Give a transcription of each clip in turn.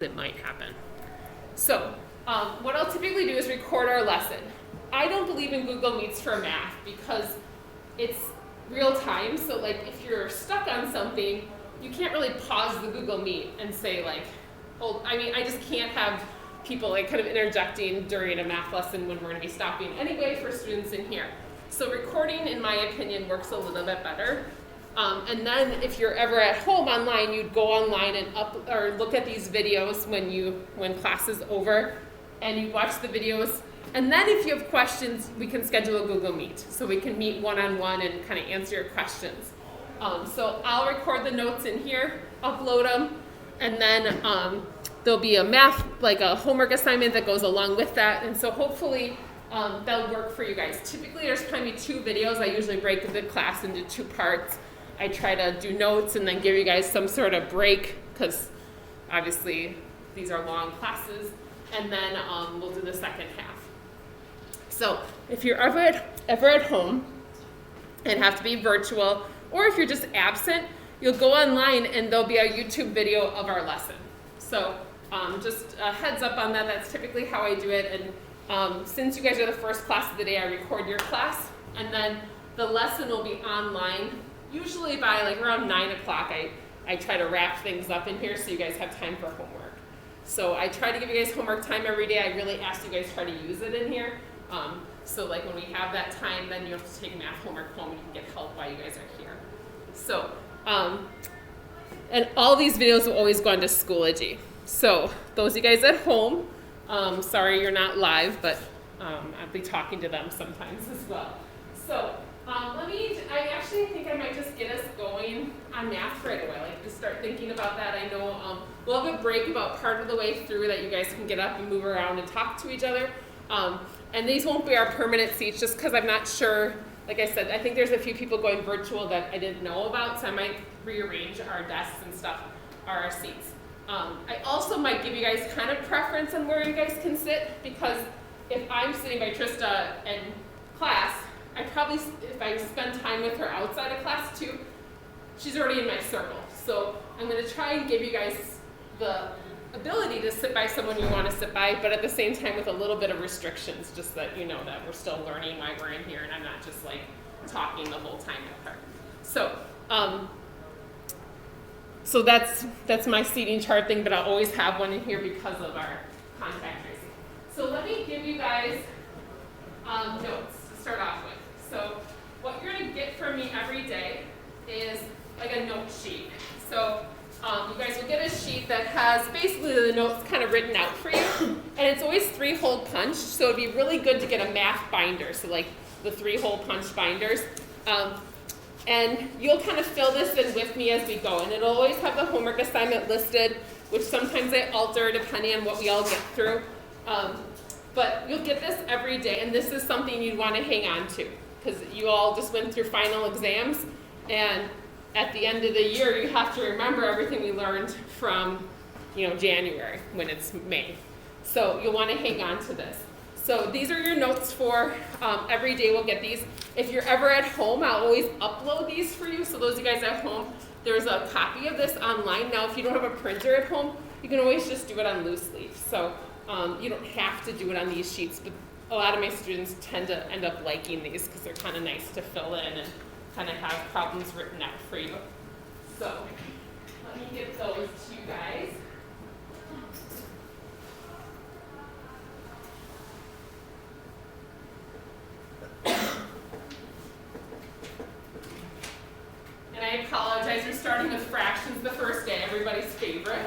that might happen. So what I'll typically do is record our lesson. I don't believe in Google Meets for math because it's real time. So like if you're stuck on something, you can't really pause the Google Meet and say like, oh, I mean, I just can't have people like kind of interjecting during a math lesson when we're going to be stopping anyway for students in here. So recording, in my opinion, works a little bit better. And then if you're ever at home online, you'd go online and look at these videos when class is over, and you watch the videos. And then if you have questions, we can schedule a Google Meet. So we can meet one-on-one and kind of answer your questions. So I'll record the notes in here, upload them, and then there'll be a math, like a homework assignment that goes along with that. And so hopefully that'll work for you guys. Typically there's probably 2 videos. I usually break the class into 2 parts. I try to do notes and then give you guys some sort of break because obviously these are long classes, and then we'll do the second half. So if you're ever at home and have to be virtual, or if you're just absent, you'll go online and there'll be a YouTube video of our lesson. So just a heads up on that, that's typically how I do it. And since you guys are the first class of the day, I record your class, and then the lesson will be online. Usually by like around 9 o'clock, I try to wrap things up in here so you guys have time for homework. So I try to give you guys homework time every day. I really ask you guys try to use it in here. So like when we have that time, then you have to take math homework home and you can get help while you guys are here. So, and all these videos will always go onto Schoology. So those of you guys at home, sorry you're not live, but I'll be talking to them sometimes as well. So. I actually think I might just get us going on math right away, like just start thinking about that. I know we'll have a break about part of the way through that you guys can get up and move around and talk to each other. And these won't be our permanent seats just because I'm not sure, like I said, I think there's a few people going virtual that I didn't know about, so I might rearrange our desks and stuff, our seats. I also might give you guys kind of preference on where you guys can sit, because if I'm sitting by Trista in class, I probably, if I spend time with her outside of class too, she's already in my circle. So I'm going to try and give you guys the ability to sit by someone you want to sit by, but at the same time with a little bit of restrictions, just that you know that we're still learning while we're in here and I'm not just like talking the whole time with her. So that's my seating chart thing, but I'll always have one in here because of our contact tracing. So let me give you guys notes to start off with. So what you're going to get from me every day is like a note sheet. So you guys will get a sheet that has basically the notes kind of written out for you. And it's always 3-hole punch, so it'd be really good to get a math binder, so like the 3-hole punch binders. And you'll kind of fill this in with me as we go. And it'll always have the homework assignment listed, which sometimes I alter depending on what we all get through. But you'll get this every day, and this is something you'd want to hang on to, because you all just went through final exams, and at the end of the year, you have to remember everything we learned from, January when it's May. So you'll want to hang on to this. So these are your notes for every day. We'll get these. If you're ever at home, I'll always upload these for you. So those of you guys at home, there's a copy of this online. Now, if you don't have a printer at home, you can always just do it on loose leaf. So you don't have to do it on these sheets, but a lot of my students tend to end up liking these because they're kind of nice to fill in and kind of have problems written out for you. So let me get those to you guys. And I apologize for starting with fractions the first day, everybody's favorite.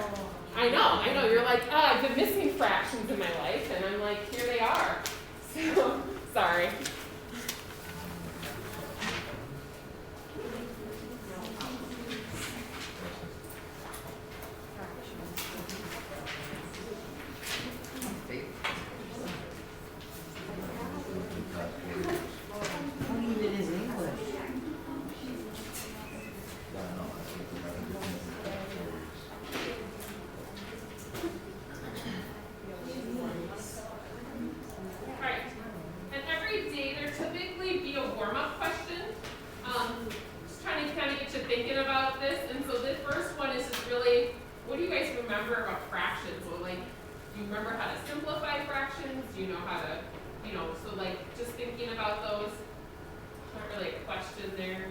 I know, you're like, I've been missing fractions in my life, and I'm like, here they are. So, sorry. Day you know how to, so like just thinking about those, not really a question there.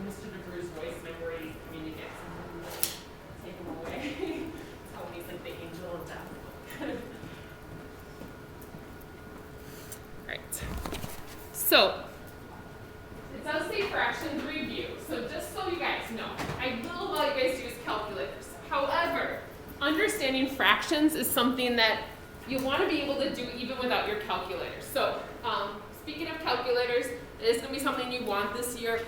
Mr. DeBrew's voice, and I'm worried he's coming to get someone to take him away. Tell me he's like the angel of death. Right. So, it does say fractions review. So just so you guys know, I will allow you guys to use calculators. However, understanding fractions is something that you want to be able to do even without your calculator. So, speaking of calculators, it is going to be something you want this year.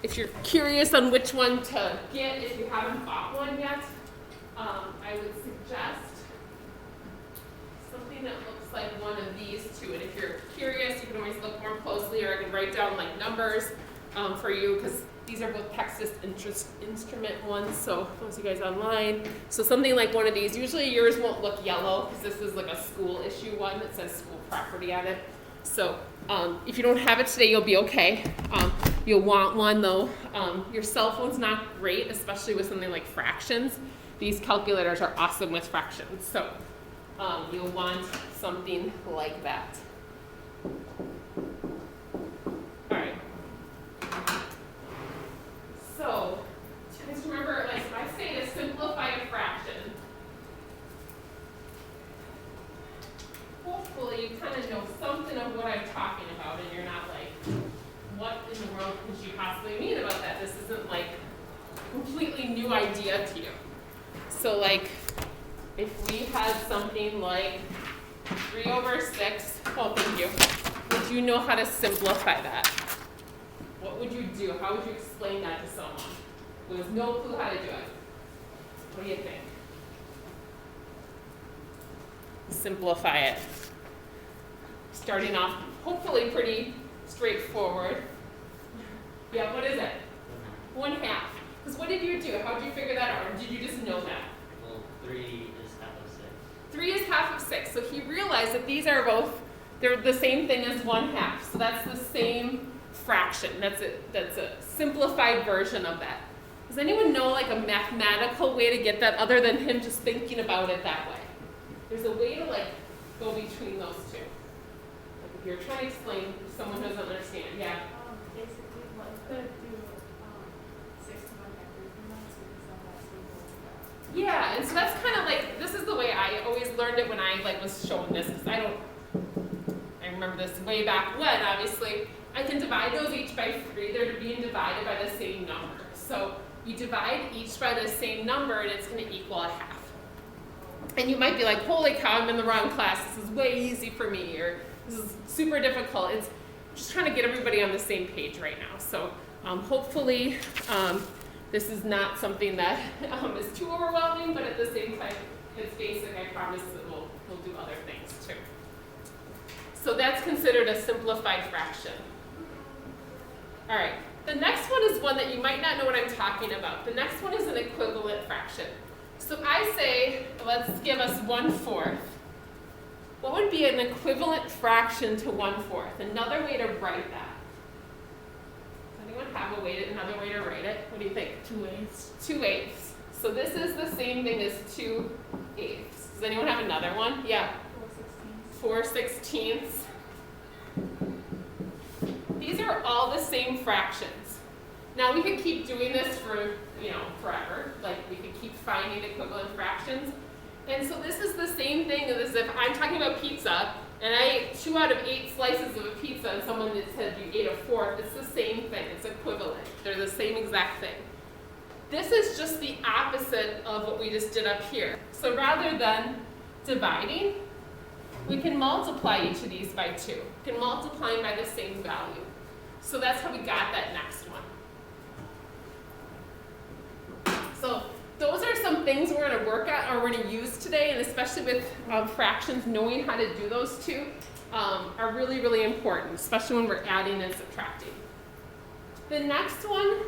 If you're curious on which one to get, if you haven't bought one yet, I would suggest something that looks like one of these two. And if you're curious, you can always look more closely, or I can write down like numbers for you, because these are both Texas Instrument ones, so those of you guys online. So something like one of these, usually yours won't look yellow, because this is like a school issue one that says school property on it. So if you don't have it today, you'll be okay. You'll want one though. Your cell phone's not great, especially with something like fractions. These calculators are awesome with fractions. So you'll want something like that. All right. So just remember, like if I say to simplify a fraction, hopefully you kind of know something of what I'm talking about, and you're not like, what in the world could she possibly mean about that? This isn't like a completely new idea to you. So like, if we had something like 3 over 6, oh thank you, would you know how to simplify that? What would you do? How would you explain that to someone who has no clue how to do it? What do you think? Simplify it. Starting off hopefully pretty straightforward. Yeah, what is it? 1/2. Because what did you do? How did you figure that out? Or did you just know that? Well, 3 is half of 6. 3 is half of 6. So he realized that these are both, they're the same thing as 1/2. So that's the same fraction. That's a simplified version of that. Does anyone know like a mathematical way to get that other than him just thinking about it that way? There's a way to like go between those two. Like if you're trying to explain to someone who doesn't understand, yeah. Basically, what could do 6 to 1/3. Yeah, and so that's kind of like, this is the way I always learned it when I like was shown this, because I remember this way back when, obviously. I can divide those each by 3. They're being divided by the same number. So you divide each by the same number, and it's going to equal 1/2. And you might be like, holy cow, I'm in the wrong class. This is way easy for me, or this is super difficult. It's just trying to get everybody on the same page right now. So hopefully this is not something that is too overwhelming, but at the same time, it's basic. I promise that we'll do other things too. So that's considered a simplified fraction. All right, the next one is one that you might not know what I'm talking about. The next one is an equivalent fraction. So I say, let's give us 1/4. What would be an equivalent fraction to 1/4? Another way to write that. Does anyone have another way to write it? What do you think? 2/8. 2/8. So this is the same thing as 2/8. Does anyone have another one? Yeah. 4/16. These are all the same fractions. Now we could keep doing this for, forever. Like we could keep finding equivalent fractions. And so this is the same thing as if I'm talking about pizza and I ate 2 out of 8 slices of a pizza and someone that said you ate a 4th. It's the same thing. It's equivalent. They're the same exact thing. This is just the opposite of what we just did up here. So rather than dividing, we can multiply each of these by 2. We can multiply them by the same value. So that's how we got that next one. So those are some things we're going to work at or we're going to use today, and especially with fractions, knowing how to do those two are really, really important, especially when we're adding and subtracting. The next one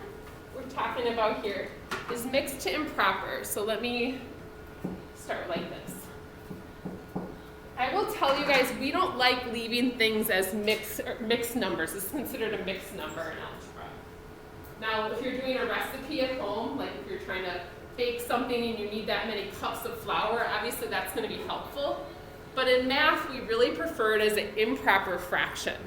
we're talking about here is mixed to improper. So let me start like this. I will tell you guys, we don't like leaving things as mixed numbers. It's considered a mixed number in algebra. Now, if you're doing a recipe at home, like if you're trying to bake something and you need that many cups of flour, obviously that's going to be helpful. But in math, we really prefer it as an improper fraction.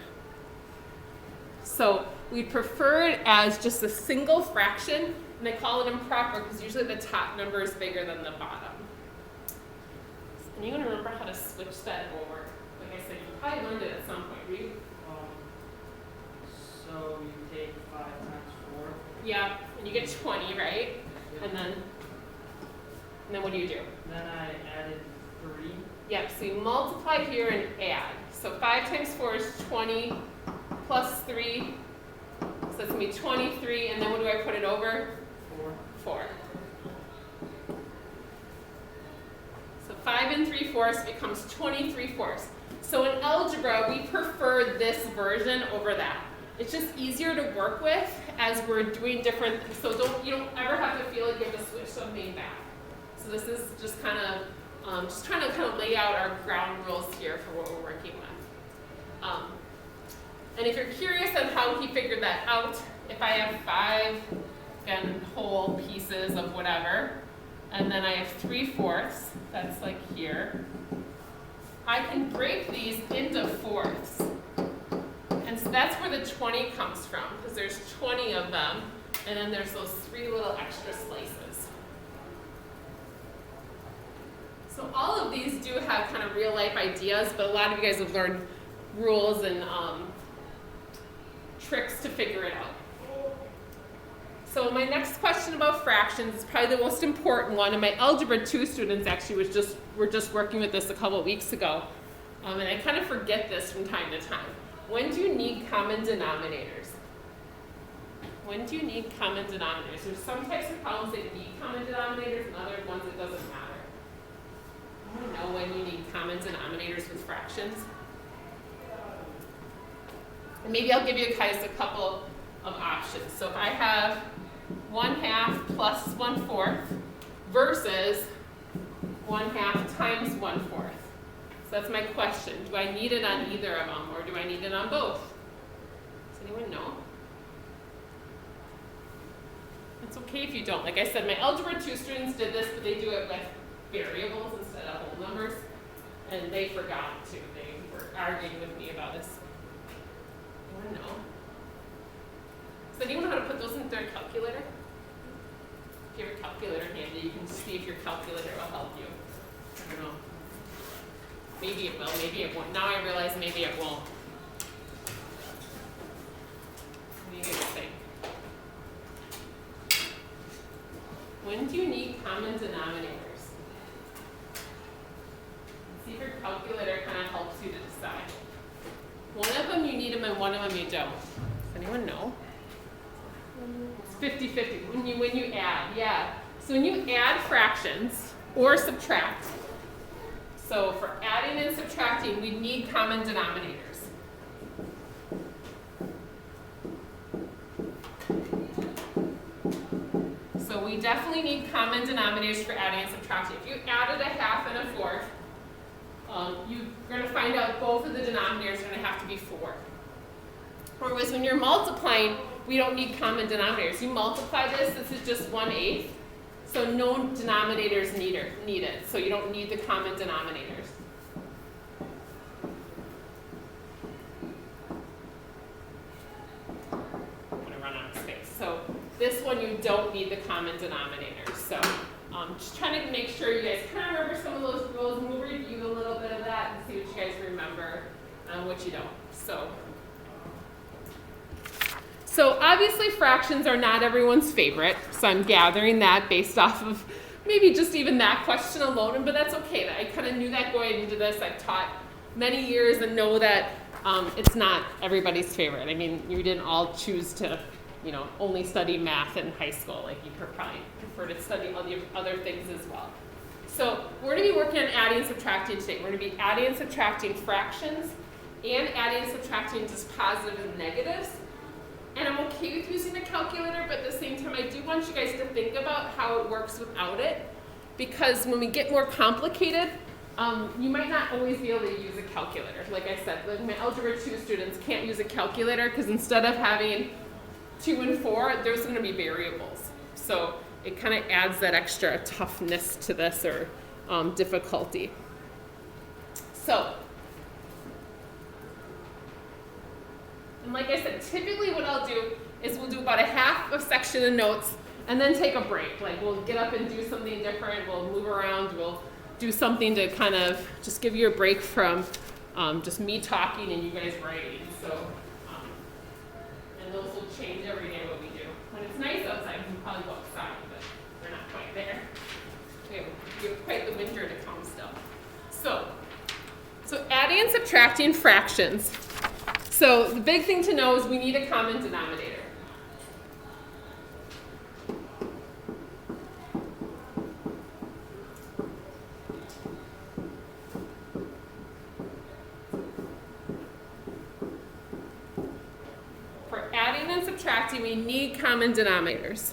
So we prefer it as just a single fraction, and they call it improper because usually the top number is bigger than the bottom. And you're going to remember how to switch that over. Like I said, you probably learned it at some point, right? So you take 5 times 4. Yeah, and you get 20, right? And then what do you do? Then I added 3. Yep, so you multiply here and add. So 5 times 4 is 20 plus 3. So that's going to be 23. And then what do I put it over? 4. So 5 3/4 becomes 23/4. So in algebra, we prefer this version over that. It's just easier to work with as we're doing different, so you don't ever have to feel like you have to switch something back. So this is just kind of, just trying to kind of lay out our ground rules here for what we're working with. And if you're curious on how he figured that out, if I have 5 again, whole pieces of whatever, and then I have 3/4, that's like here, I can break these into fourths. And so that's where the 20 comes from, because there's 20 of them, and then there's those 3 little extra slices. So all of these do have kind of real life ideas, but a lot of you guys have learned rules and tricks to figure it out. So my next question about fractions is probably the most important one, and my Algebra 2 students actually were just working with this a couple of weeks ago, and I kind of forget this from time to time. When do you need common denominators? When do you need common denominators? There's some types of problems that need common denominators and other ones it doesn't matter. I want to know when you need common denominators with fractions. And maybe I'll give you guys a couple of options. So if I have 1/2 plus 1/4 versus 1/2 times 1/4. So that's my question. Do I need it on either of them, or do I need it on both? Does anyone know? It's okay if you don't. Like I said, my Algebra 2 students did this, but they do it with variables instead of whole numbers, and they forgot to. They were arguing with me about this. I don't know. Does anyone know how to put those in their calculator? If you have a calculator handy, you can see if your calculator will help you. I don't know. Maybe it will, maybe it won't. Now I realize maybe it won't. What do you guys think? When do you need common denominators? See if your calculator kind of helps you to decide. One of them you need them and one of them you don't. Does anyone know? It's 50-50 when you add, yeah. So when you add fractions or subtract, so for adding and subtracting, we need common denominators. So we definitely need common denominators for adding and subtracting. If you added a 1/2 and a 1/4, you're going to find out both of the denominators are going to have to be 4. Whereas when you're multiplying, we don't need common denominators. You multiply this is just 1/8. So no denominators needed. So you don't need the common denominators. I'm going to run out of space. So this one you don't need the common denominators. So just trying to make sure you guys kind of remember some of those rules, and we'll review a little bit of that and see what you guys remember and what you don't. So obviously fractions are not everyone's favorite. So So I'm gathering that based off of maybe just even that question alone, but that's okay. I kind of knew that going into this. I've taught many years and know that it's not everybody's favorite. I mean, you didn't all choose to, only study math in high school. Like you probably prefer to study all the other things as well. So we're going to be working on adding and subtracting today. We're going to be adding and subtracting fractions and adding and subtracting just positives and negatives. And I'm okay with using a calculator, but at the same time, I do want you guys to think about how it works without it. Because when we get more complicated, you might not always be able to use a calculator. Like I said, like my Algebra 2 students can't use a calculator because instead of having 2 and 4, there's going to be variables. So it kind of adds that extra toughness to this or difficulty. So, and like I said, typically what I'll do is we'll do about a half a section of notes and then take a break. Like we'll get up and do something different, we'll move around, we'll do something to kind of just give you a break from just me talking and you guys writing. So, and those will change every day what we do. When it's nice outside, we can probably go outside, but they're not quite there. We have quite the winter to come still. So adding and subtracting fractions. So the big thing to know is we need a common denominator. For adding and subtracting, we need common denominators.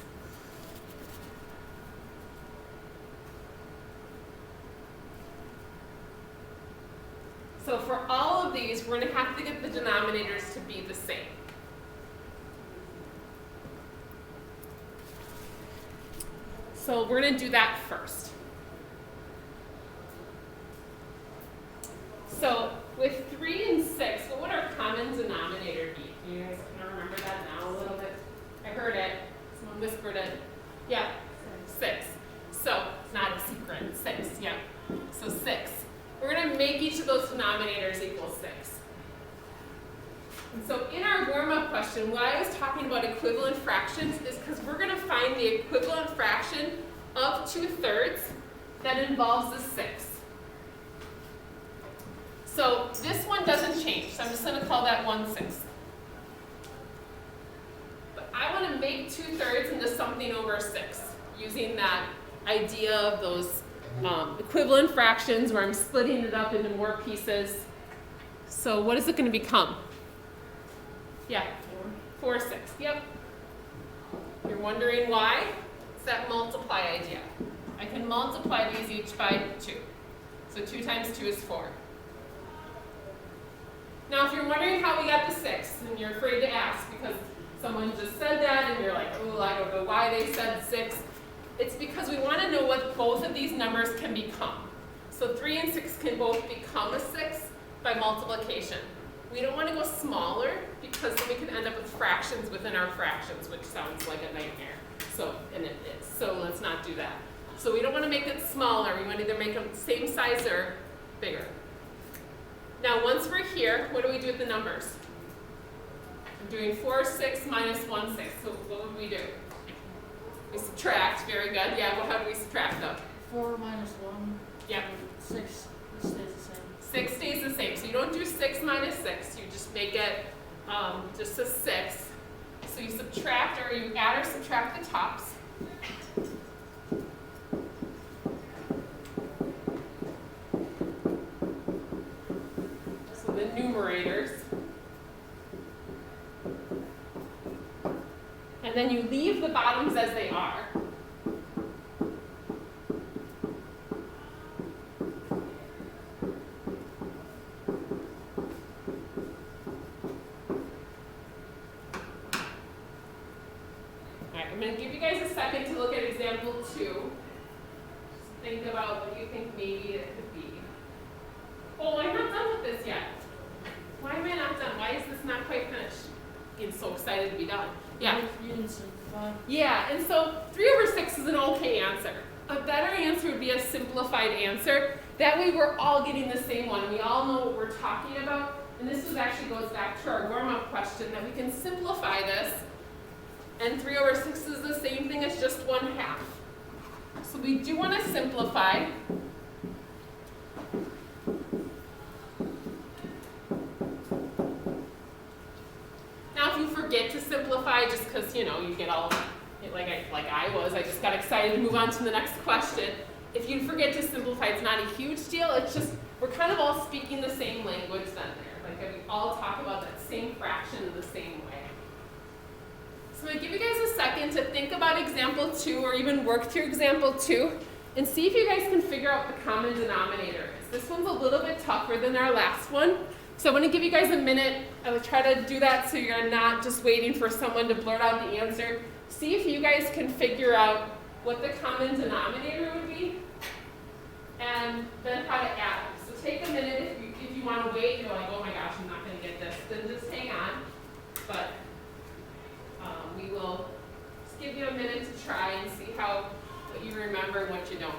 So for all of these, we're going to have to get the denominators to be the same. So we're going to do that first. So with 3 and 6, what would our common denominator be? Do you guys kind of remember that now a little bit? I heard it. Someone whispered it. Yeah, 6. So it's not a secret. 6, yeah. So 6. We're going to make each of those denominators equal 6. And so in our warm-up question, why I was talking about equivalent fractions is because we're going to find the equivalent fraction of 2/3 that involves the 6. So this one doesn't change, so I'm just going to call that 1/6. But I want to make 2/3 into something over 6 using that idea of those equivalent fractions where I'm splitting it up into more pieces. So what is it going to become? Yeah, 4, 6. Yep. You're wondering why? It's that multiply idea. I can multiply these each by 2. So 2 times 2 is 4. Now if you're wondering how we got the 6, and you're afraid to ask because someone just said that and you're like, oh, I don't know why they said 6. It's because we want to know what both of these numbers can become. So 3 and 6 can both become a 6 by multiplication. We don't want to go smaller because then we can end up with fractions within our fractions, which sounds like a nightmare. And it is. So let's not do that. So we don't want to make it smaller. We want to either make them same size or bigger. Now once we're here, what do we do with the numbers? I'm doing 4, 6 minus 1, 6. So what would we do? We subtract. Very good. Yeah, well, how do we subtract them? 4 minus 1. Yep. 6 stays the same. 6 stays the same. So you don't do 6 minus 6. You just make it just a 6. So you subtract, or you add or subtract the tops. So the numerators. And then you leave the bottoms as they are. I'm going to give you guys a second to look at example 2. Just think about what you think maybe it could be. Oh, I'm not done with this yet. Why am I not done? Why is this not quite finished? I'm so excited to be done. Yeah. You didn't simplify. Yeah, and so 3/6 is an okay answer. A better answer would be a simplified answer. That way we're all getting the same one. We all know what we're talking about. And this actually goes back to our warm-up question that we can simplify this And 3 over 6 is the same thing as just 1/2. So we do want to simplify. Now if you forget to simplify just because, you know, you get all, like I was, I just got excited to move on to the next question. If you forget to simplify, it's not a huge deal. It's just, we're kind of all speaking the same language then there. Like we all talk about that same fraction in the same way. So I'm going to give you guys a second to think about example 2 or even work through example 2 and see if you guys can figure out what the common denominator is. This one's a little bit tougher than our last one. So I want to give you guys a minute. I will try to do that so you're not just waiting for someone to blurt out the answer. See if you guys can figure out what the common denominator would be and then how to add them. So take a minute if you want to wait. You're like, oh my gosh, I'm not going to get this. Then just hang on. But we will just give you a minute to try and see what you remember and what you don't.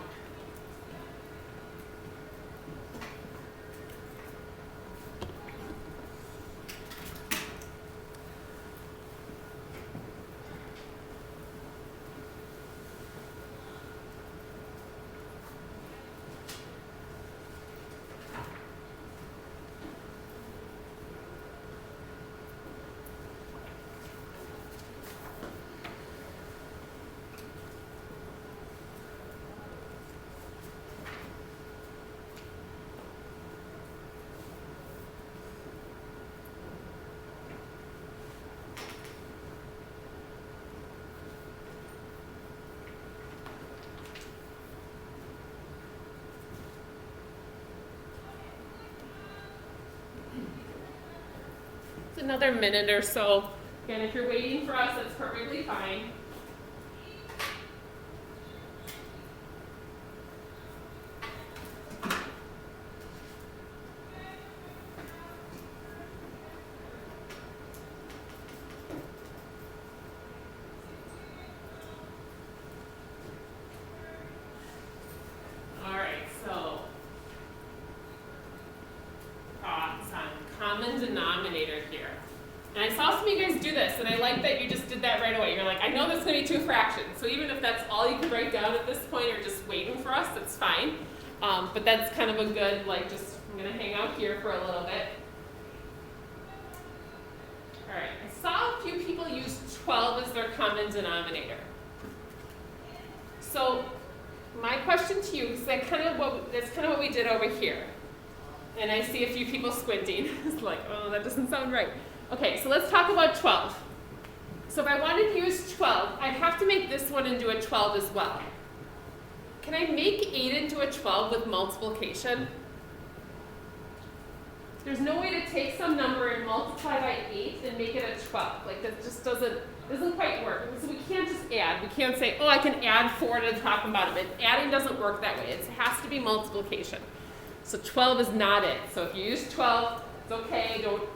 Another minute or so. Again, if you're waiting for us, that's perfectly fine. All right, so thoughts on common denominator here. And I saw some of you guys do this, and I like that you just did that right away. You're like, I know there's going to be 2 fractions, so even if that's all you can write down at this point or just waiting for us, that's fine. But that's kind of a good, I'm going to hang out here for a little bit. All right, I saw a few people use 12 as their common denominator. So my question to you, because that's kind of what we did over here. And I see a few people squinting. It's like, oh, that doesn't sound right. Okay, so let's talk about 12. So if I wanted to use 12, I'd have to make this one into a 12 as well. Can I make 8 into a 12 with multiplication? There's no way to take some number and multiply by 8 and make it a 12. Like that just doesn't quite work. So we can't just add. We can't say, oh, I can add 4 to the top and bottom. Adding doesn't work that way. It has to be multiplication. So 12 is not it. So if you use 12, it's okay. Don't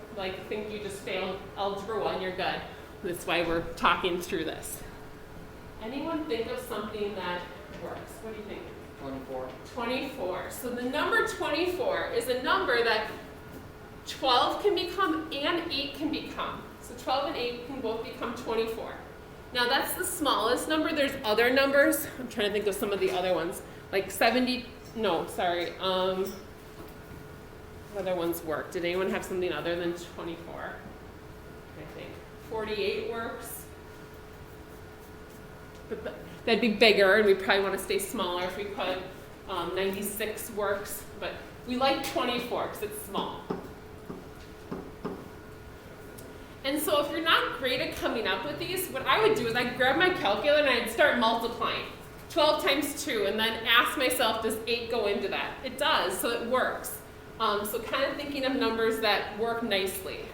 think you just failed algebra 1. You're good. That's why we're talking through this. Anyone think of something that works? What do you think? 24. 24. So the number 24 is a number that 12 can become and 8 can become. So 12 and 8 can both become 24. Now that's the smallest number. There's other numbers. I'm trying to think of some of the other ones. Like 70, no, sorry. What other ones work? Did anyone have something other than 24? I think 48 works. But that'd be bigger, and we probably want to stay smaller if we could. 96 works, but we like 24 because it's small. And so if you're not great at coming up with these, what I would do is I'd grab my calculator and I'd start multiplying. 12 times 2, and then ask myself, does 8 go into that? It does, so it works. So kind of thinking of numbers that work nicely.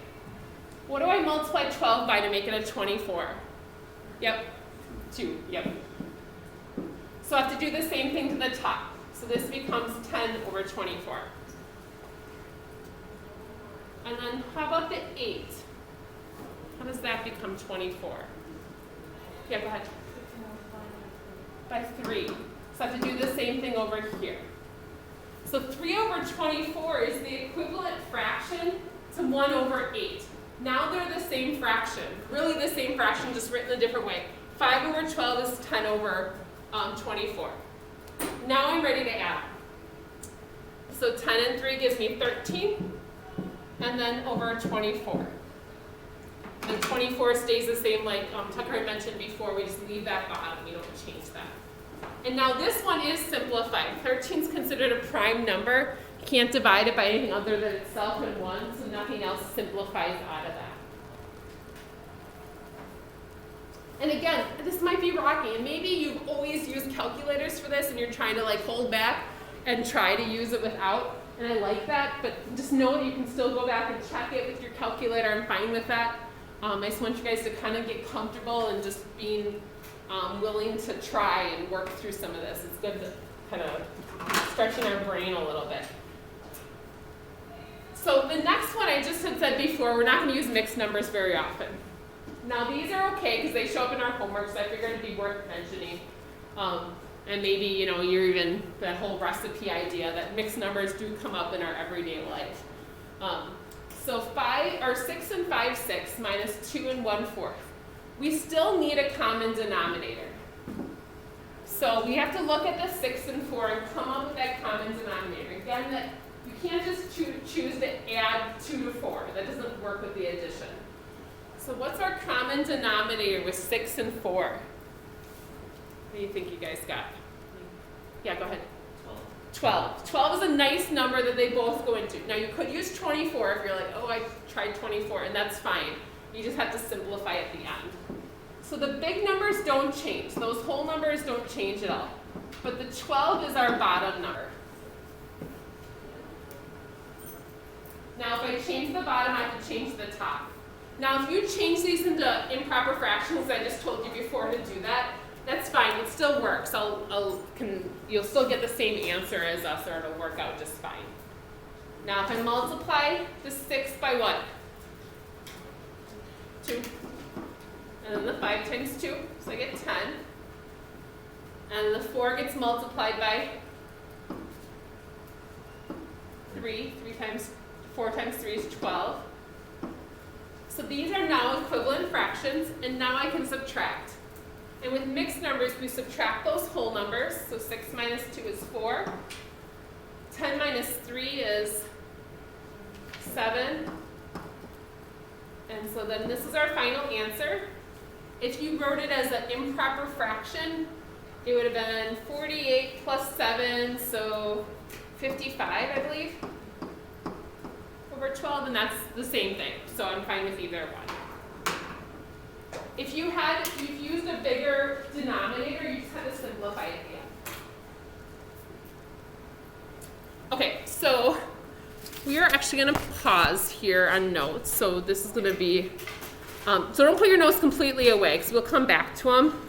What do I multiply 12 by to make it a 24? Yep, 2, yep. So I have to do the same thing to the top. So this becomes 10 over 24. And then how about the 8? How does that become 24? Yeah, go ahead. By 3. So I have to do the same thing over here. So 3 over 24 is the equivalent fraction to 1 over 8. Now they're the same fraction, really the same fraction, just written a different way. 5 over 12 is 10 over 24. Now I'm ready to add. So 10 and 3 gives me 13, and then over 24. And 24 stays the same like Tucker had mentioned before, we just leave that bottom, we don't change that. And now this one is simplified. 13 is considered a prime number. You can't divide it by anything other than itself and 1, so nothing else simplifies out of that. And again, this might be rocky, and maybe you've always used calculators for this and you're trying to like hold back and try to use it without, and I like that, but just know that you can still go back and check it with your calculator. I'm fine with that. I just want you guys to kind of get comfortable and just being willing to try and work through some of this. It's good to kind of stretching our brain a little bit. So the next one I just had said before, we're not going to use mixed numbers very often. Now these are okay because they show up in our homework, so I figured it'd be worth mentioning. And maybe, you know, you're even that whole recipe idea that mixed numbers do come up in our everyday life. So 6 and 5/6 minus 2 and 1/4. We still need a common denominator. So we have to look at the 6 and 4 and come up with that common denominator. Again, that you can't just choose to add 2 to 4. That doesn't work with the addition. So what's our common denominator with 6 and 4? What do you think you guys got? Yeah, go ahead. 12. 12 is a nice number that they both go into. Now you could use 24 if you're like, oh, I tried 24, and that's fine. You just have to simplify at the end. So the big numbers don't change. Those whole numbers don't change at all. But the 12 is our bottom number. Now if I change the bottom, I have to change the top. Now if you change these into improper fractions, I just told you before to do that, that's fine, it still works. You'll still get the same answer as us, or it'll work out just fine. Now if I multiply the 6 by what? 2. And then the 5 times 2, so I get 10. And the 4 gets multiplied by 3. 4 times 3 is 12. So these are now equivalent fractions, and now I can subtract. And with mixed numbers, we subtract those whole numbers. So 6 minus 2 is 4. 10 minus 3 is 7. And so then this is our final answer. If you wrote it as an improper fraction, it would have been 48 plus 7, so 55, I believe, over 12, and that's the same thing. So I'm fine with either one. If you've used a bigger denominator, you just have to simplify it again. Okay, so we are actually going to pause here on notes. So this is going to be, so don't put your notes completely away because we'll come back to them.